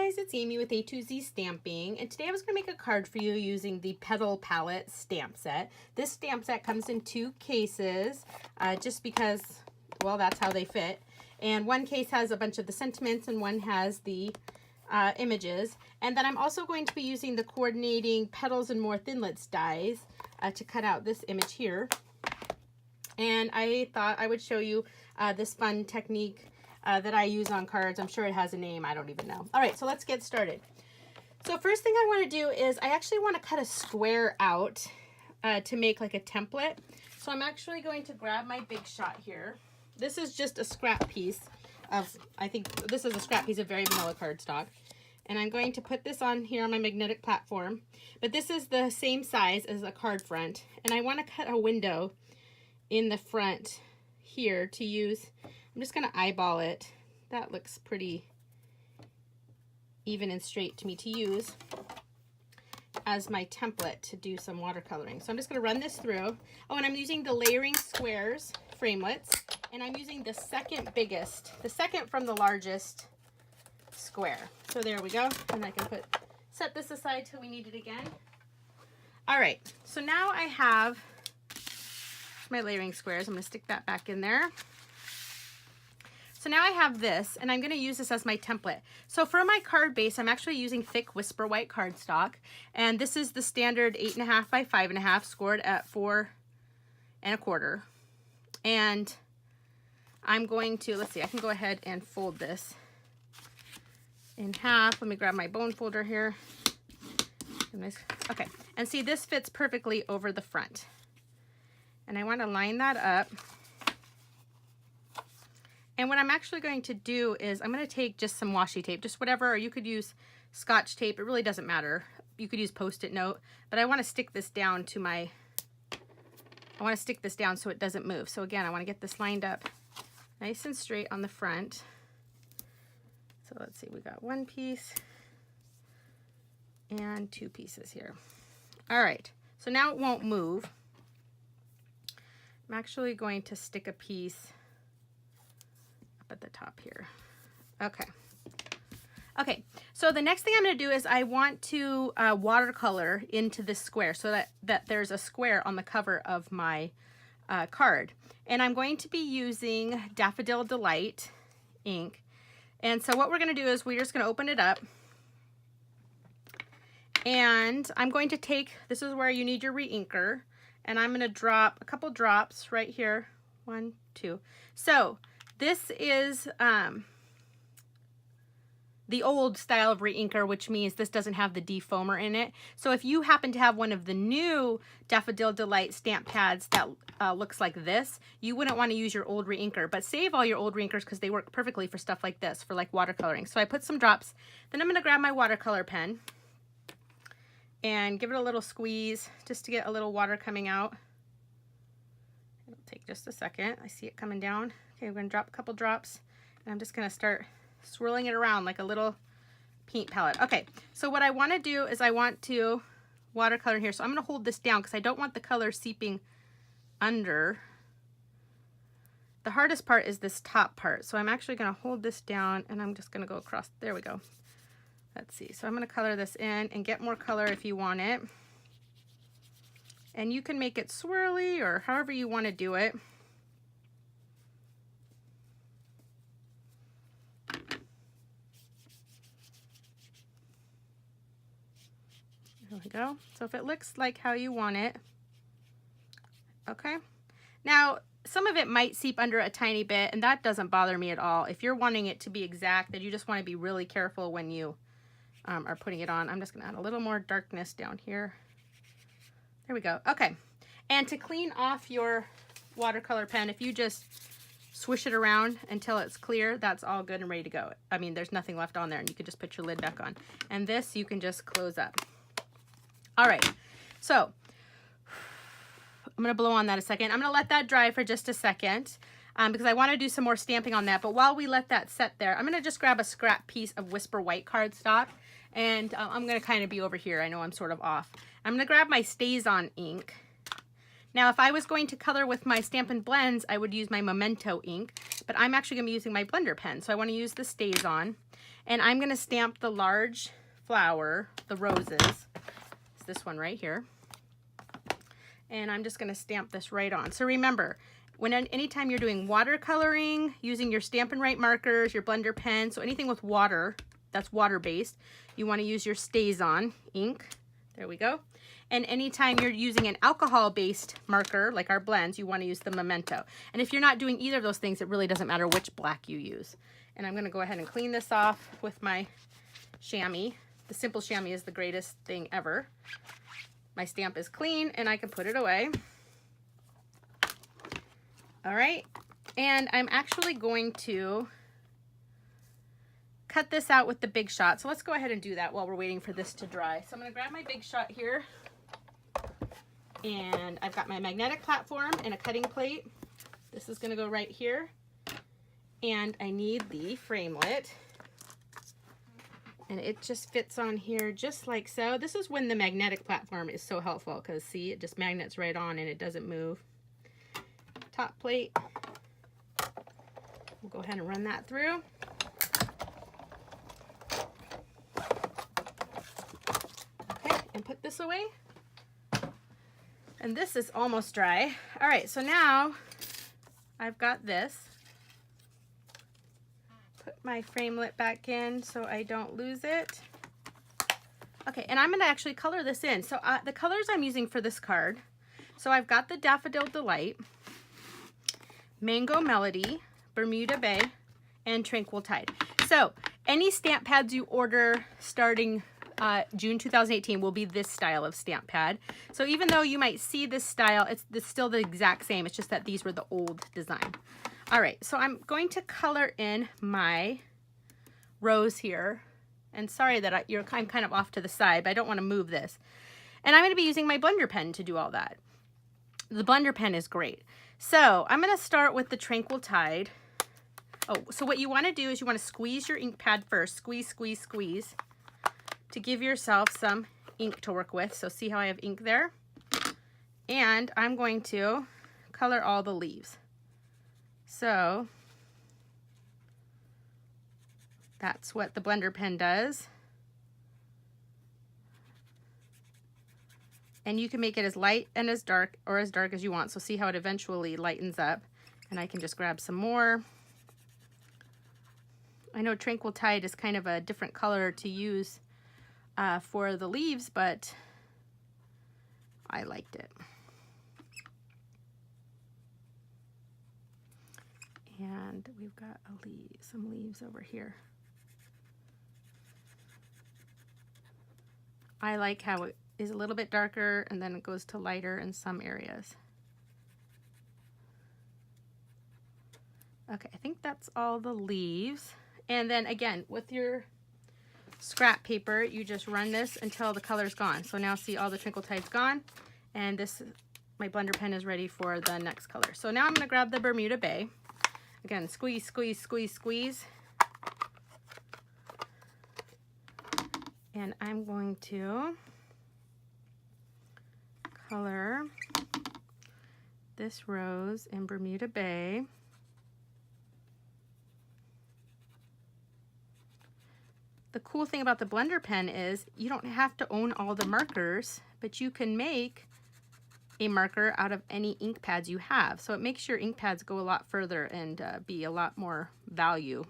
guys, it's Amy with A2Z Stamping, and today I was going to make a card for you using the Petal Palette stamp set. This stamp set comes in 2 cases, just because, well, that's how they fit. And one case has a bunch of the sentiments and one has the images. And then I'm also going to be using the coordinating petals and more thinlits dies to cut out this image here. And I thought I would show you this fun technique that I use on cards. I'm sure it has a name. I don't even know. All right, so let's get started. So first thing I want to do is I actually want to cut a square out to make like a template. So I'm actually going to grab my Big Shot here. This is just a scrap piece of, I think this is a scrap piece of very vanilla cardstock. And I'm going to put this on here on my magnetic platform. But this is the same size as a card front. And I want to cut a window in the front here to use. I'm just going to eyeball it. That looks pretty even and straight to me to use as my template to do some watercoloring. So I'm just going to run this through. Oh, and I'm using the layering squares framelits, and I'm using the second biggest, the second from the largest square. So there we go. And I can set this aside till we need it again. All right, so now I have my layering squares. I'm going to stick that back in there. So now I have this, and I'm going to use this as my template. So for my card base, I'm actually using thick Whisper White cardstock, and this is the standard 8.5 by 5.5 scored at 4 1/4. And I'm going to, let's see, I can go ahead and fold this in half. Let me grab my bone folder here. Okay, and see, this fits perfectly over the front. And I want to line that up. And what I'm actually going to do is I'm going to take just some washi tape, just whatever, or you could use Scotch tape. It really doesn't matter. You could use Post-it note, but I want to stick this down to I want to stick this down so it doesn't move. So again, I want to get this lined up nice and straight on the front. So let's see, we got 1 piece and 2 pieces here. All right, so now it won't move. I'm actually going to stick a piece up at the top here. Okay. Okay, so the next thing I'm going to do is I want to watercolor into this square so that there's a square on the cover of my card. And I'm going to be using Daffodil Delight ink. And so what we're going to do is we're just going to open it up. And I'm going to take, this is where you need your re-inker. And I'm going to drop a couple drops right here. 1, 2. So this is the old style of re-inker, which means this doesn't have the defoamer in it. So if you happen to have one of the new Daffodil Delight stamp pads that looks like this, you wouldn't want to use your old re-inker, but save all your old re-inkers because they work perfectly for stuff like this, for like watercoloring. So I put some drops. Then I'm going to grab my watercolor pen and give it a little squeeze just to get a little water coming out. It'll take just a second. I see it coming down. Okay, I'm going to drop a couple drops, and I'm just going to start swirling it around like a little paint palette. Okay, so what I want to do is I want to watercolor here. So I'm going to hold this down because I don't want the color seeping under. The hardest part is this top part. So I'm actually going to hold this down, and I'm just going to go across. There we go. Let's see. So I'm going to color this in and get more color if you want it. And you can make it swirly or however you want to do it. There we go. So if it looks like how you want it, okay. Now, some of it might seep under a tiny bit, and that doesn't bother me at all. If you're wanting it to be exact, then you just want to be really careful when you are putting it on. I'm just going to add a little more darkness down here. There we go. Okay. And to clean off your watercolor pen, if you just swish it around until it's clear, that's all good and ready to go. I mean, there's nothing left on there, and you can just put your lid back on. And this you can just close up. All right, so I'm going to blow on that a second. I'm going to let that dry for just a second because I want to do some more stamping on that. But while we let that set there, I'm going to just grab a scrap piece of Whisper White cardstock, and I'm going to kind of be over here. I know I'm sort of off. I'm going to grab my StazOn ink. Now, if I was going to color with my Stampin' Blends, I would use my Memento ink. but I'm actually going to be using my blender pen. So I want to use the Stays On, and I'm going to stamp the large flower, the roses. It's this one right here. And I'm just going to stamp this right on. So remember, anytime you're doing watercoloring, using your Stampin' Right markers, your blender pen, so anything with water, that's water-based, you want to use your Stays On ink. There we go. And anytime you're using an alcohol-based marker, like our blends, you want to use the Memento. And if you're not doing either of those things, it really doesn't matter which black you use. And I'm going to go ahead and clean this off with my chamois. The simple chamois is the greatest thing ever. My stamp is clean and I can put it away. All right, and I'm actually going to cut this out with the Big Shot. So let's go ahead and do that while we're waiting for this to dry. So I'm going to grab my Big Shot here, and I've got my magnetic platform and a cutting plate. This is going to go right here, and I need the framelit. And it just fits on here just like so. This is when the magnetic platform is so helpful because see, it just magnets right on and it doesn't move. Top plate. We'll go ahead and run that through. Okay, and put this away. And this is almost dry. All right, so now I've got this. Put my framelit back in so I don't lose it. Okay, and I'm going to actually color this in. So the colors I'm using for this card, so I've got the Daffodil Delight, Mango Melody, Bermuda Bay, and Tranquil Tide. So any stamp pads you order starting June 2018 will be this style of stamp pad. So even though you might see this style, it's still the exact same. It's just that these were the old design. All right, so I'm going to color in my rose here. And sorry that I'm kind of off to the side, but I don't want to move this. And I'm going to be using my blender pen to do all that. The blender pen is great. So I'm going to start with the Tranquil Tide. Oh, so what you want to do is you want to squeeze your ink pad first. Squeeze, squeeze, squeeze to give yourself some ink to work with. So see how I have ink there? And I'm going to color all the leaves. So that's what the blender pen does. And you can make it as light and as dark or as dark as you want. So see how it eventually lightens up. And I can just grab some more. I know Tranquil Tide is kind of a different color to use for the leaves, but I liked it. And we've got some leaves over here. I like how it is a little bit darker and then it goes to lighter in some areas. Okay, I think that's all the leaves. And then again, with your scrap paper, you just run this until the color's gone. So now see all the Tranquil Tide's gone, and my blender pen is ready for the next color. So now I'm gonna grab the Bermuda Bay. Again, squeeze, squeeze, squeeze, squeeze. And I'm going to color this rose in Bermuda Bay. The cool thing about the blender pen is you don't have to own all the markers, but you can make a marker out of any ink pads you have. So it makes your ink pads go a lot further and be a lot more value.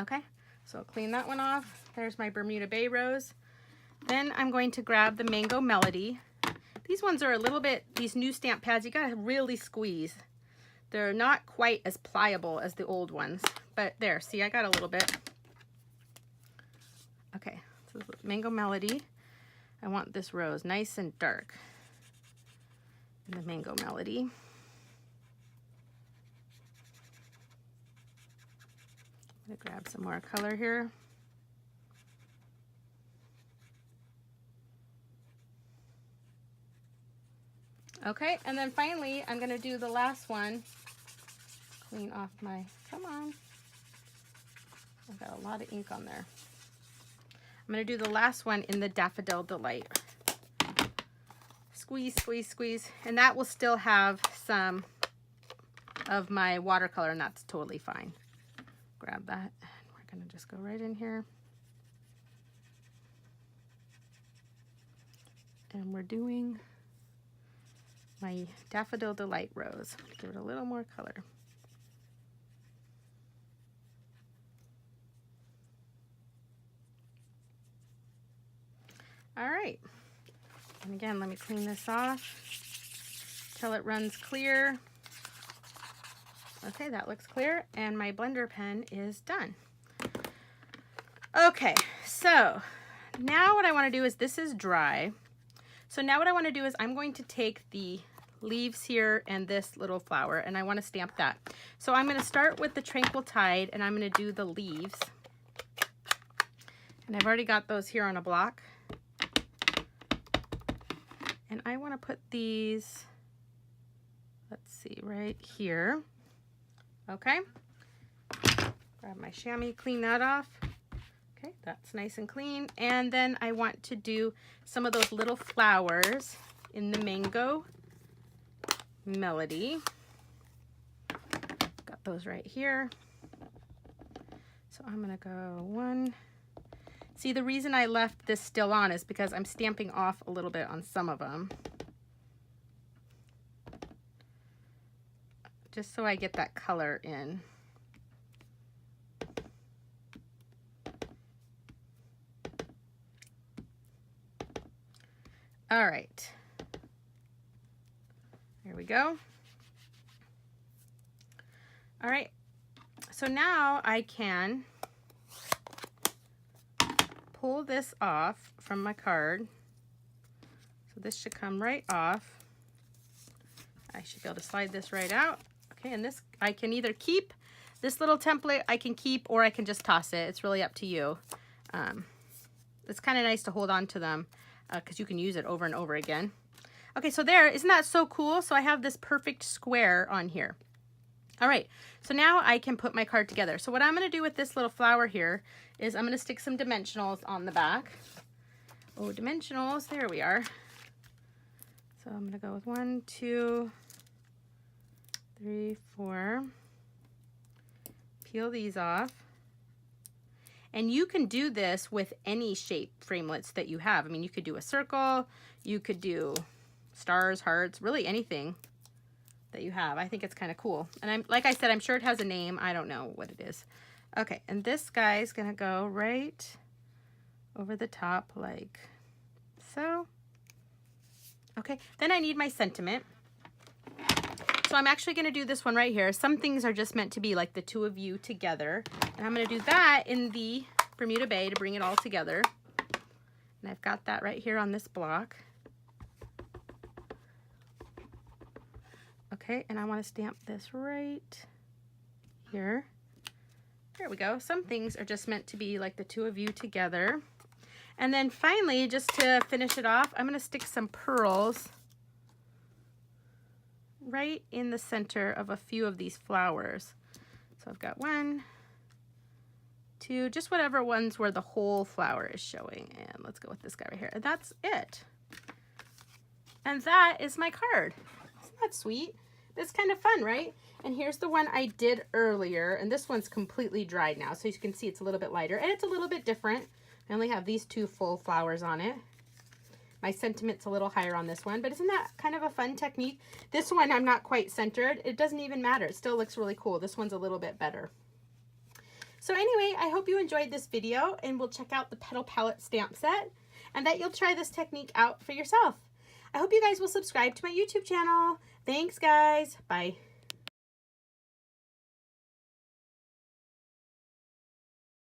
Okay, so I'll clean that one off. There's my Bermuda Bay rose. Then I'm going to grab the Mango Melody. These ones are a little bit, these new stamp pads, you gotta really squeeze. They're not quite as pliable as the old ones, but there, see, I got a little bit. Okay, so Mango Melody. I want this rose nice and dark. And the Mango Melody. I'm gonna grab some more color here. Okay, and then finally, I'm gonna do the last one. Clean off my, come on. I've got a lot of ink on there. I'm gonna do the last one in the Daffodil Delight. Squeeze, squeeze, squeeze, and that will still have some of my watercolor, and that's totally fine. Grab that, and we're gonna just go right in here. And we're doing my Daffodil Delight Rose. Give it a little more color. All right, and again, let me clean this off till it runs clear. Okay, that looks clear, and my blender pen is done. Okay, so now what I want to do is, this is dry. So now what I want to do is I'm going to take the leaves here and this little flower, and I want to stamp that. So I'm going to start with the Tranquil Tide, and I'm going to do the leaves. And I've already got those here on a block. And I want to put these, let's see, right here. Okay. Grab my chamois, clean that off. Okay, that's nice and clean. And then I want to do some of those little flowers in the mango melody. Got those right here. So I'm gonna go one. See, the reason I left this still on is because I'm stamping off a little bit on some of them. Just so I get that color in. All right, there we go. All right, so now I can pull this off from my card. So this should come right off. I should be able to slide this right out. Okay, and this, I can either keep this little template, I can keep, or I can just toss it. It's really up to you. It's kind of nice to hold on to them, because you can use it over and over again. Okay, so there, isn't that so cool? So I have this perfect square on here. All right, so now I can put my card together. So what I'm gonna do with this little flower here is I'm gonna stick some dimensionals on the back. Oh, dimensionals, there we are. So I'm gonna go with 1, 2, 3, 4. Peel these off. And you can do this with any shape framelits that you have. I mean, you could do a circle, you could do stars, hearts, really anything that you have. I think it's kind of cool. And like I said, I'm sure it has a name. I don't know what it is. Okay, and this guy's gonna go right over the top like so. Okay, then I need my sentiment. So I'm actually gonna do this one right here. Some things are just meant to be like the two of you together. And I'm gonna do that in the Bermuda Bay to bring it all together. And I've got that right here on this block. Okay, and I wanna stamp this right here. There we go. Some things are just meant to be like the two of you together. And then finally, just to finish it off, I'm gonna stick some pearls right in the center of a few of these flowers. So I've got 1, 2, just whatever ones where the whole flower is showing. And let's go with this guy right here. And that's it. And that is my card. Isn't that sweet? It's kind of fun, right? And here's the one I did earlier. And this one's completely dried now. So you can see it's a little bit lighter and it's a little bit different. I only have these 2 full flowers on it. My sentiment's a little higher on this one, but isn't that kind of a fun technique? This one I'm not quite centered. It doesn't even matter. It still looks really cool. This one's a little bit better. So anyway, I hope you enjoyed this video and we'll check out the Petal Palette stamp set and that you'll try this technique out for yourself. I hope you guys will subscribe to my YouTube channel. Thanks, guys. Bye.